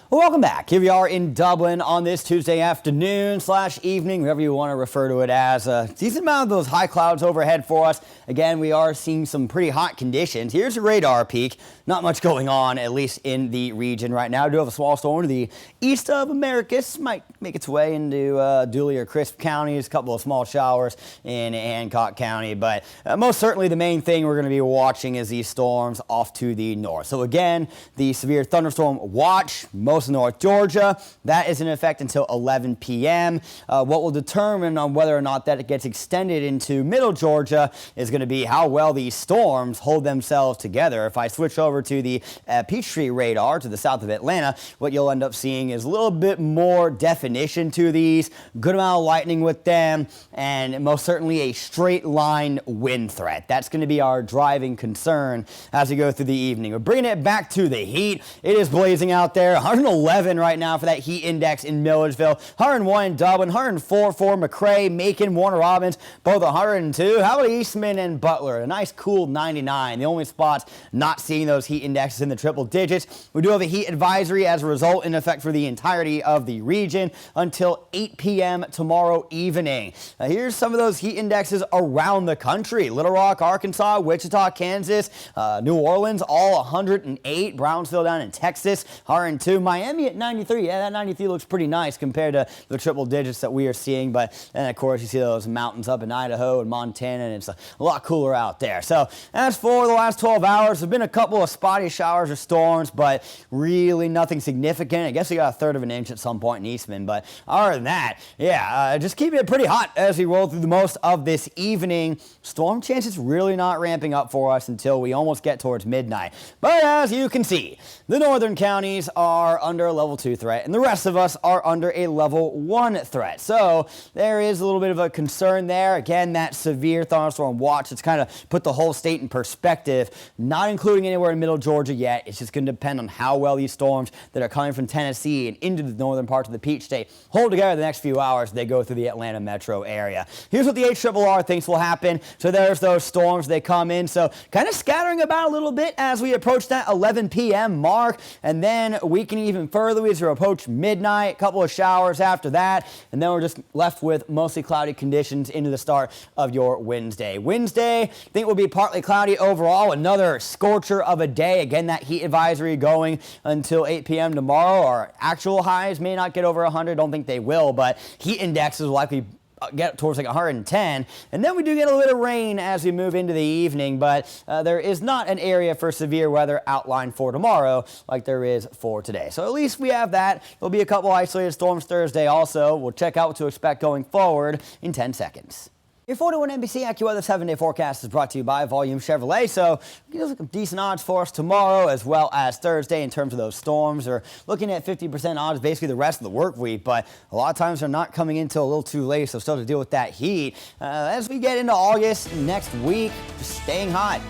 Welcome back. Here we are in Dublin on this Tuesday afternoon / evening, whatever you want to refer to it as. A decent amount of those high clouds overhead for us. Again, we are seeing some pretty hot conditions. Here's a radar peek. Not much going on, at least in the region right now. We do have a small storm to the east of Americus. Might make its way into Dooley or Crisp counties. A couple of small showers in Hancock County. But most certainly the main thing we're going to be watching is these storms off to the north. So again, the severe thunderstorm watch, most of North Georgia. That is in effect until 11 p.m. What will determine on whether or not that it gets extended into middle Georgia is going to be how well these storms hold themselves together. If I switch over to the Peachtree radar to the south of Atlanta, what you'll end up seeing is a little bit more definition to these, good amount of lightning with them, and most certainly a straight line wind threat. That's going to be our driving concern as we go through the evening. We're bringing it back to the heat. It is blazing out there. 111 right now for that heat index in Milledgeville, 101 in Dublin, 104 for McRae, Macon, Warner Robins, both 102. How about Eastman and Butler? A nice cool 99. The only spots not seeing those heat indexes in the triple digits. We do have a heat advisory as a result in effect for the entirety of the region until 8 p.m. tomorrow evening. Now, here's some of those heat indexes around the country. Little Rock, Arkansas, Wichita, Kansas, New Orleans, all 108. Brownsville down in Texas, 102. Miami at 93. Yeah, that 93 looks pretty nice compared to the triple digits that we are seeing. But then, of course, you see those mountains up in Idaho and Montana, and it's a lot cooler out there. So as for the last 12 hours, there have been a couple of spotty showers or storms, but really nothing significant. I guess we got a third of an inch at some point in Eastman. But other than that, yeah, just keeping it pretty hot as we roll through the most of this evening. Storm chances really not ramping up for us until we almost get towards midnight. But as you can see, the northern counties are under a level 2 threat, and the rest of us are under a level 1 threat. So there is a little bit of a concern there. Again, that severe thunderstorm watch, it's kind of put the whole state in perspective, not including anywhere in middle Georgia yet. It's just going to depend on how well these storms that are coming from Tennessee and into the northern parts of the Peach State hold together the next few hours as they go through the Atlanta metro area. Here's what the HRRR thinks will happen. So there's those storms, they come in. So kind of scattering about a little bit as we approach that 11 p.m. mark, and then weakening even further as we approach midnight, a couple of showers after that, and then we're just left with mostly cloudy conditions into the start of your Wednesday. Wednesday, I think will be partly cloudy overall, another scorcher of a day. Again, that heat advisory going until 8 p.m. tomorrow. Our actual highs may not get over 100, don't think they will, but heat indexes will likely get towards like 110, and then we do get a little bit of rain as we move into the evening, but there is not an area for severe weather outlined for tomorrow like there is for today. So at least we have that. There'll be a couple isolated storms Thursday also. We'll check out what to expect going forward in 10 seconds. Your 41 NBC AccuWeather 7-day forecast is brought to you by Volume Chevrolet. So some decent odds for us tomorrow as well as Thursday in terms of those storms. We're looking at 50% odds basically the rest of the work week, but a lot of times they're not coming in until a little too late, so still to deal with that heat. As we get into August next week, just staying hot.